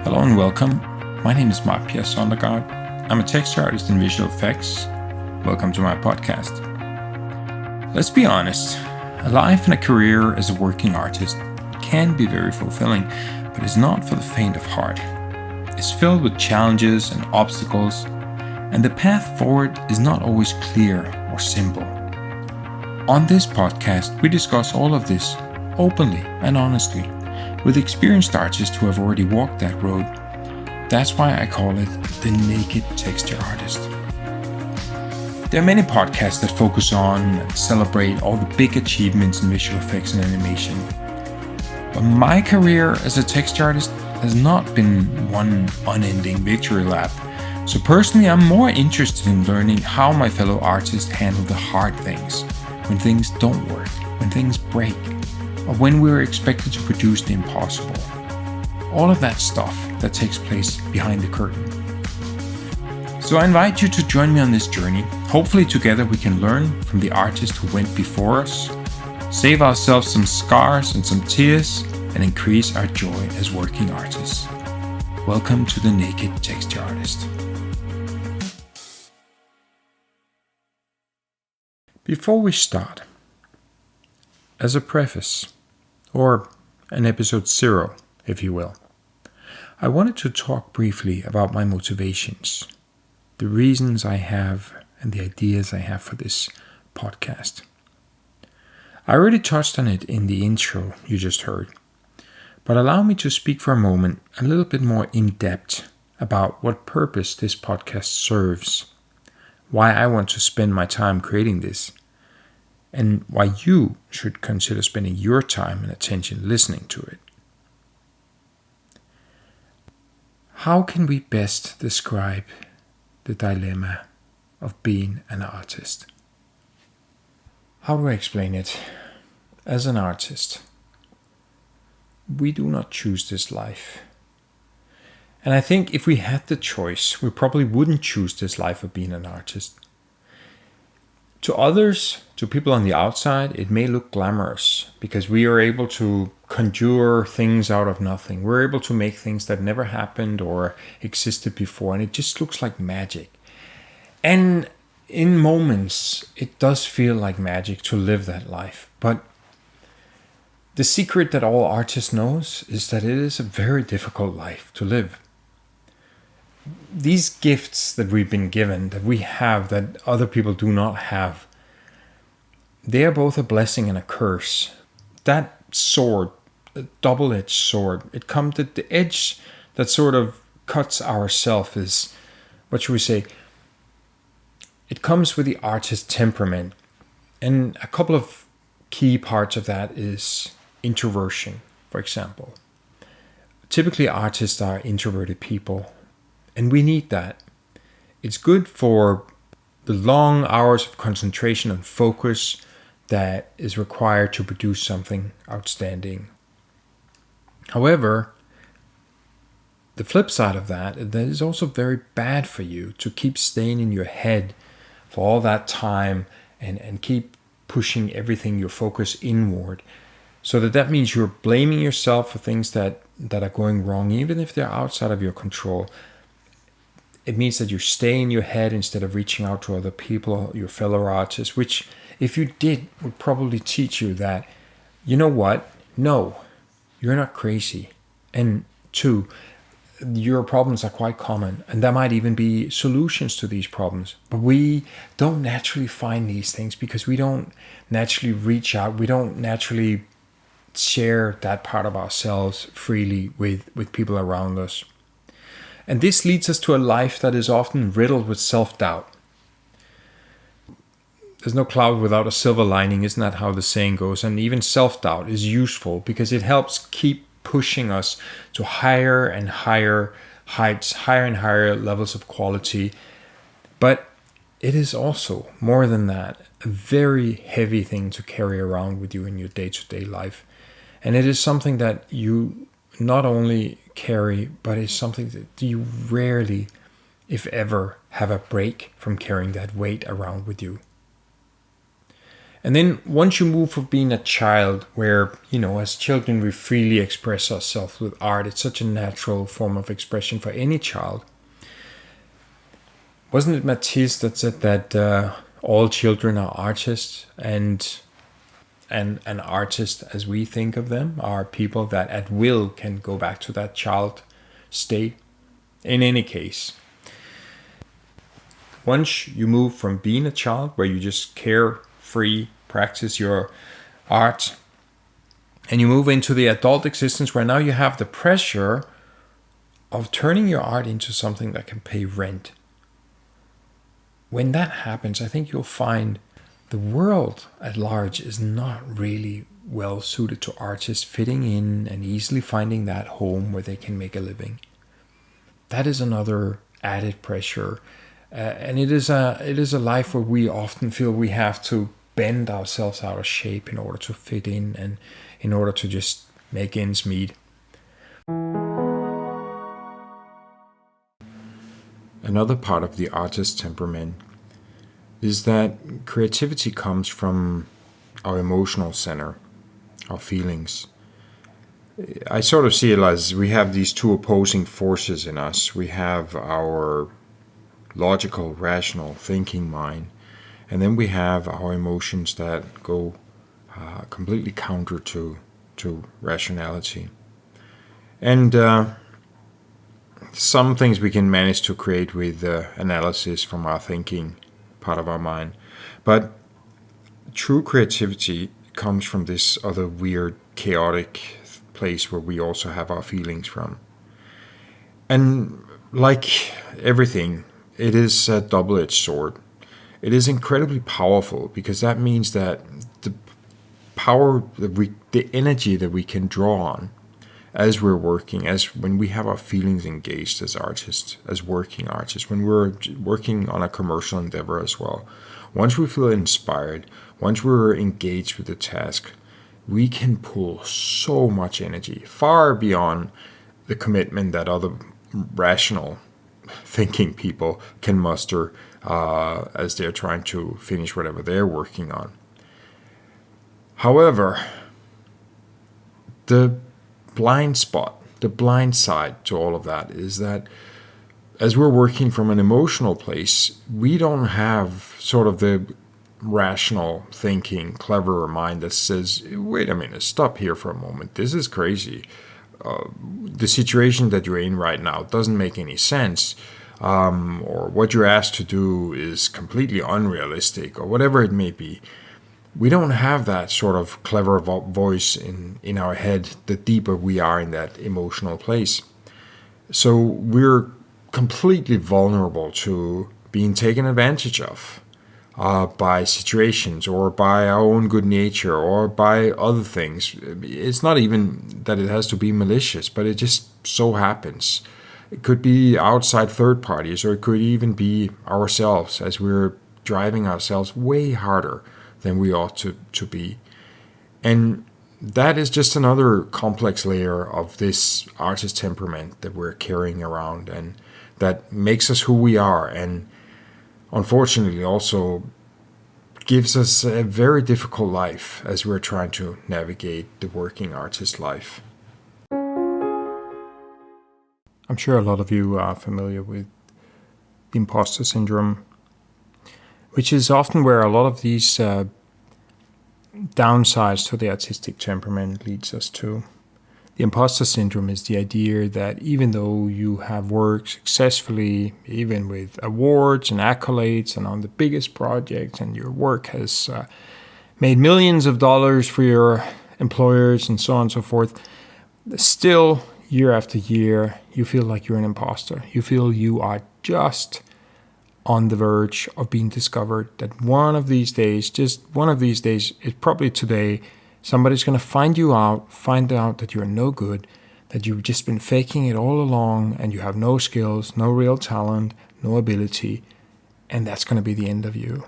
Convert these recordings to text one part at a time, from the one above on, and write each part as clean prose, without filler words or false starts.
Hello and welcome. My name is Marque, Pierre Sondergaard. I'm a texture artist in visual effects. Welcome to my podcast. Let's be honest, a life and a career as a working artist can be very fulfilling, but it's not for the faint of heart. It's filled with challenges and obstacles, and the path forward is not always clear or simple. On this podcast, we discuss all of this openly and honestly with experienced artists who have already walked that road. That's why I call it the naked texture artist. There are many podcasts that focus on and celebrate all the big achievements in visual effects and animation. But my career as a texture artist has not been one unending victory lap. So personally, I'm more interested in learning how my fellow artists handle the hard things, when things don't work, when things break, or when we're expected to produce the impossible. All of that stuff that takes place behind the curtain. So I invite you to join me on this journey. Hopefully together we can learn from the artists who went before us, save ourselves some scars and some tears, and increase our joy as working artists. Welcome to the Naked Texture Artist. Before we start, as a preface, or an episode 0, if you will, I wanted to talk briefly about my motivations, the reasons I have and the ideas I have for this podcast. I already touched on it in the intro you just heard, but allow me to speak for a moment a little bit more in depth about what purpose this podcast serves, why I want to spend my time creating this, and why you should consider spending your time and attention listening to it. How can we best describe the dilemma of being an artist? How do I explain it? As an artist, we do not choose this life. And I think if we had the choice, we probably wouldn't choose this life of being an artist. To others, to people on the outside, it may look glamorous because we are able to conjure things out of nothing. We're able to make things that never happened or existed before, and it just looks like magic. And in moments, it does feel like magic to live that life. But the secret that all artists knows is that it is a very difficult life to live. These gifts that we've been given, that we have, that other people do not have, they are both a blessing and a curse. That sword, a double-edged sword, it comes at the edge that sort of cuts ourself is, what should we say, it comes with the artist's temperament. And a couple of key parts of that is introversion, for example. Typically artists are introverted people. And we need that. It's good for the long hours of concentration and focus that is required to produce something outstanding. However, the flip side of that is also very bad for you to keep staying in your head for all that time and keep pushing everything, your focus inward. So that means you're blaming yourself for things that are going wrong, even if they're outside of your control. It means that you stay in your head instead of reaching out to other people, your fellow artists, which if you did would probably teach you that, you know what? No, you're not crazy. And 2, your problems are quite common. And there might even be solutions to these problems. But we don't naturally find these things because we don't naturally reach out. We don't naturally share that part of ourselves freely with people around us. And this leads us to a life that is often riddled with self-doubt. There's no cloud without a silver lining, isn't that how the saying goes? And even self-doubt is useful because it helps keep pushing us to higher and higher heights, higher and higher levels of quality. But it is also, more than that, a very heavy thing to carry around with you in your day-to-day life. And it is something that you not only carry, but it's something that you rarely, if ever, have a break from carrying that weight around with you. And then once you move from being a child, where, as children we freely express ourselves with art, it's such a natural form of expression for any child. Wasn't it Matisse that said that all children are artists, and an artist, as we think of them, are people that at will can go back to that child state? In any case, once you move from being a child, where you just carefree practice your art, and you move into the adult existence, where now you have the pressure of turning your art into something that can pay rent. When that happens, I think you'll find the world at large is not really well suited to artists fitting in and easily finding that home where they can make a living. That is another added pressure, and it is a life where we often feel we have to bend ourselves out of shape in order to fit in and in order to just make ends meet. Another part of the artist temperament is that creativity comes from our emotional center, our feelings. I sort of see it as we have these two opposing forces in us. We have our logical, rational, thinking mind, and then we have our emotions that go completely counter to rationality. And some things we can manage to create with analysis from our thinking part of our mind. But true creativity comes from this other weird, chaotic place where we also have our feelings from. And like everything, it is a double-edged sword. It is incredibly powerful because that means that the power, the energy that we can draw on as we're working, as when we have our feelings engaged as artists, as working artists, when we're working on a commercial endeavor as well. Once we feel inspired, once we're engaged with the task, we can pull so much energy, far beyond the commitment that other rational thinking people can muster as they're trying to finish whatever they're working on. However, the blind spot, the blind side to all of that is that as we're working from an emotional place, we don't have sort of the rational thinking, cleverer mind that says, wait a minute, stop here for a moment. This is crazy. The situation that you're in right now doesn't make any sense. Or what you're asked to do is completely unrealistic, or whatever it may be. We don't have that sort of clever voice in our head the deeper we are in that emotional place. So we're completely vulnerable to being taken advantage of by situations or by our own good nature or by other things. It's not even that it has to be malicious, but it just so happens. It could be outside third parties, or it could even be ourselves as we're driving ourselves way harder than we ought to be. And that is just another complex layer of this artist temperament that we're carrying around and that makes us who we are, and unfortunately also gives us a very difficult life as we're trying to navigate the working artist life. I'm sure a lot of you are familiar with the imposter syndrome, which is often where a lot of these downsides to the artistic temperament leads us to. The imposter syndrome is the idea that even though you have worked successfully, even with awards and accolades and on the biggest projects, and your work has made millions of dollars for your employers and so on and so forth, still, year after year, you feel like you're an imposter. You feel you are just on the verge of being discovered, that one of these days, just one of these days, it's probably today, somebody's going to find out that you're no good, that you've just been faking it all along, and you have no skills, no real talent, no ability, and that's going to be the end of you.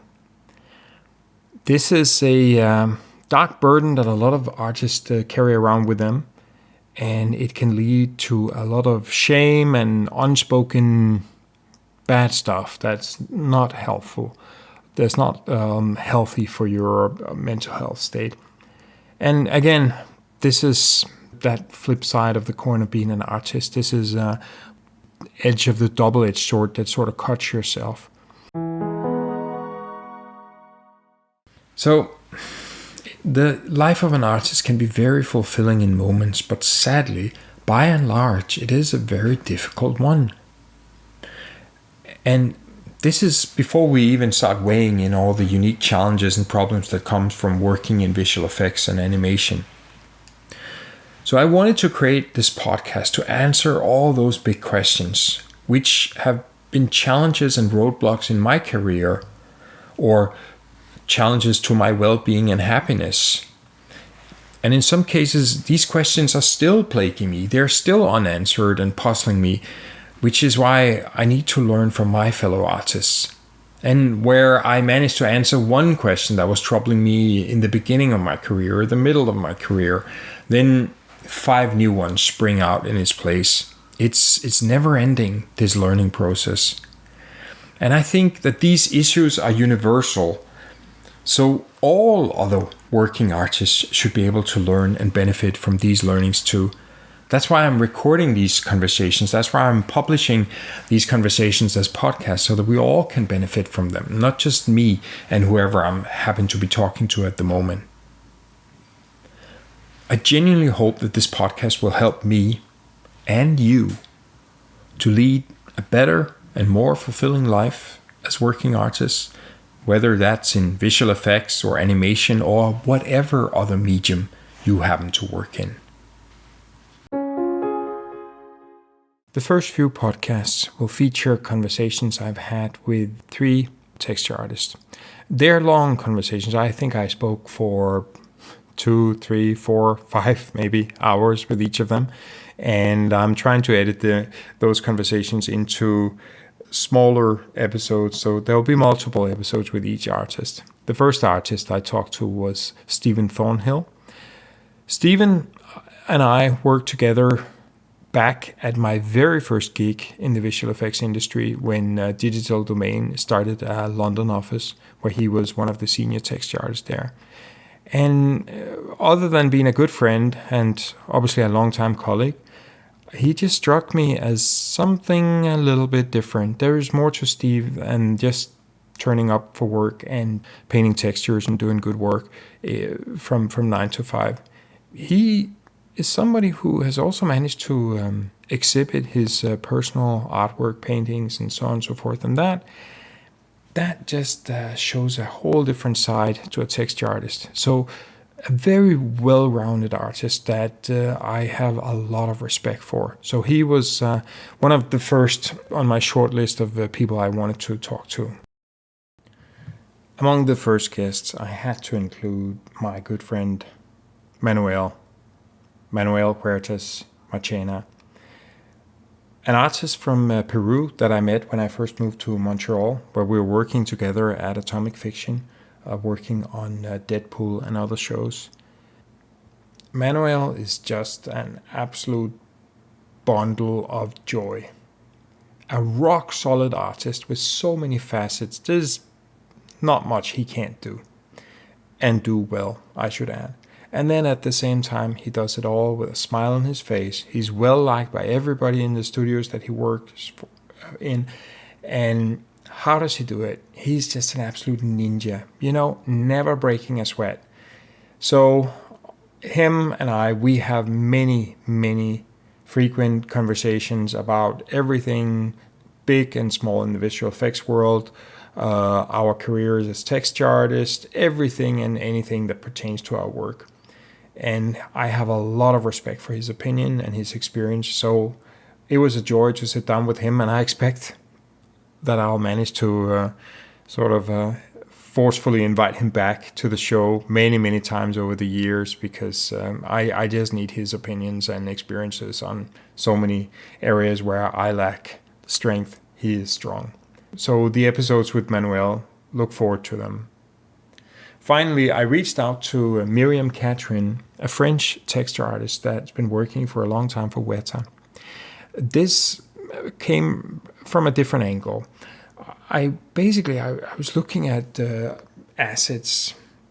This is a dark burden that a lot of artists carry around with them, and it can lead to a lot of shame and unspoken bad stuff that's not helpful. That's not healthy for your mental health state. And again, this is that flip side of the coin of being an artist. This is edge of the double-edged sword that sort of cuts yourself. So the life of an artist can be very fulfilling in moments, but sadly, by and large, it is a very difficult one. And this is before we even start weighing in all the unique challenges and problems that come from working in visual effects and animation. So I wanted to create this podcast to answer all those big questions, which have been challenges and roadblocks in my career, or challenges to my well-being and happiness. And in some cases, these questions are still plaguing me. They're still unanswered and puzzling me, which is why I need to learn from my fellow artists. And where I managed to answer one question that was troubling me in the beginning of my career, or the middle of my career, then 5 new ones spring out in its place. It's never ending, this learning process. And I think that these issues are universal. So all other working artists should be able to learn and benefit from these learnings too. That's why I'm recording these conversations. That's why I'm publishing these conversations as podcasts, so that we all can benefit from them, not just me and whoever I happen to be talking to at the moment. I genuinely hope that this podcast will help me and you to lead a better and more fulfilling life as working artists, whether that's in visual effects or animation or whatever other medium you happen to work in. The first few podcasts will feature conversations I've had with 3 texture artists. They're long conversations. I think I spoke for 2, 3, 4, 5 maybe hours with each of them. And I'm trying to edit those conversations into smaller episodes, so there'll be multiple episodes with each artist. The first artist I talked to was Stephen Thornhill. Stephen and I worked together back at my very first gig in the visual effects industry when Digital Domain started a London office, where he was one of the senior texture artists there. And other than being a good friend and obviously a long-time colleague, he just struck me as something a little bit different. There is more to Steve than just turning up for work and painting textures and doing good work from 9 to 5. He is somebody who has also managed to exhibit his personal artwork, paintings, and so on and so forth. And that just shows a whole different side to a texture artist. So a very well-rounded artist that I have a lot of respect for. So he was one of the first on my short list of people I wanted to talk to. Among the first guests, I had to include my good friend Manuel Huertas Machena, an artist from Peru that I met when I first moved to Montreal, where we were working together at Atomic Fiction, working on Deadpool and other shows. Manuel is just an absolute bundle of joy. A rock-solid artist with so many facets. There's not much he can't do. And do well, I should add. And then at the same time, he does it all with a smile on his face. He's well liked by everybody in the studios that he works in. And how does he do it? He's just an absolute ninja, never breaking a sweat. So him and I, we have many, many frequent conversations about everything big and small in the visual effects world, our careers as texture artists, everything and anything that pertains to our work. And I have a lot of respect for his opinion and his experience. So it was a joy to sit down with him, and I expect that I'll manage to forcefully invite him back to the show many, many times over the years, because I just need his opinions and experiences on so many areas where I lack strength. He is strong. So the episodes with Manuel, look forward to them. Finally, I reached out to Miriam Catherine, a French texture artist that's been working for a long time for Weta. This came from a different angle. I was looking at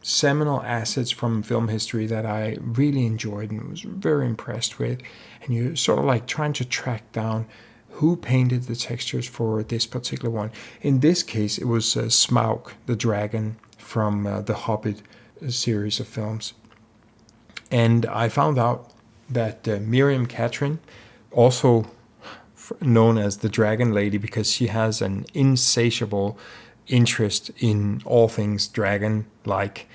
seminal assets from film history that I really enjoyed and was very impressed with. And you're sort of like trying to track down who painted the textures for this particular one. In this case, it was Smaug, the dragon from the Hobbit series of films. And I found out that Miriam Catrin, also known as the Dragon Lady because she has an insatiable interest in all things dragon-like.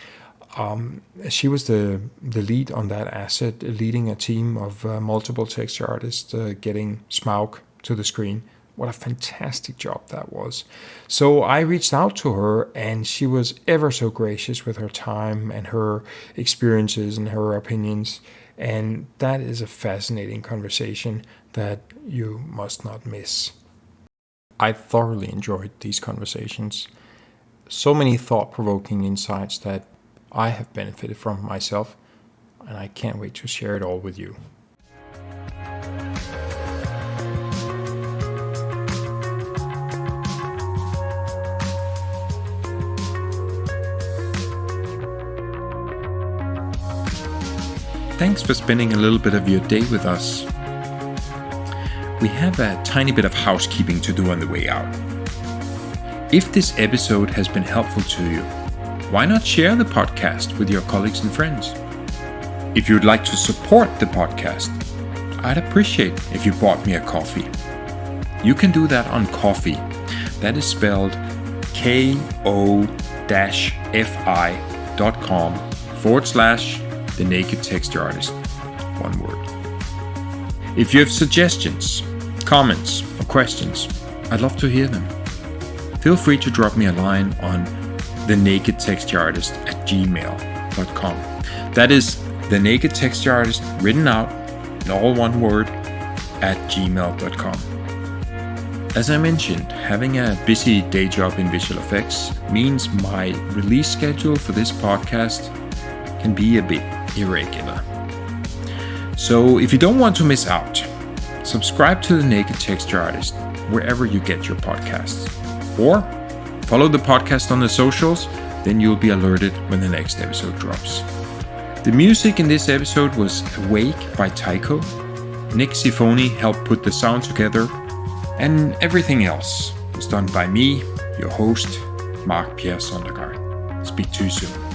She was the lead on that asset, leading a team of multiple texture artists getting Smaug to the screen. What a fantastic job that was. So I reached out to her, and she was ever so gracious with her time and her experiences and her opinions. And that is a fascinating conversation that you must not miss. I thoroughly enjoyed these conversations. So many thought-provoking insights that I have benefited from myself, and I can't wait to share it all with you. Thanks for spending a little bit of your day with us. We have a tiny bit of housekeeping to do on the way out. If this episode has been helpful to you, why not share the podcast with your colleagues and friends? If you'd like to support the podcast, I'd appreciate if you bought me a coffee. You can do that on Ko-fi. That is spelled ko-fi.com/The Naked Texture Artist. One word. If you have suggestions, comments, or questions, I'd love to hear them. Feel free to drop me a line on thenakedtextureartist@gmail.com. That is The Naked Texture Artist written out in all one word @gmail.com. As I mentioned, having a busy day job in visual effects means my release schedule for this podcast can be a bit irregular. So if you don't want to miss out, subscribe to The Naked Texture Artist wherever you get your podcasts. Or follow the podcast on the socials, then you'll be alerted when the next episode drops. The music in this episode was Awake by Tycho. Nick Sifoni helped put the sound together, and everything else was done by me, your host, Marque Pierre Sondergaard. Speak to you soon.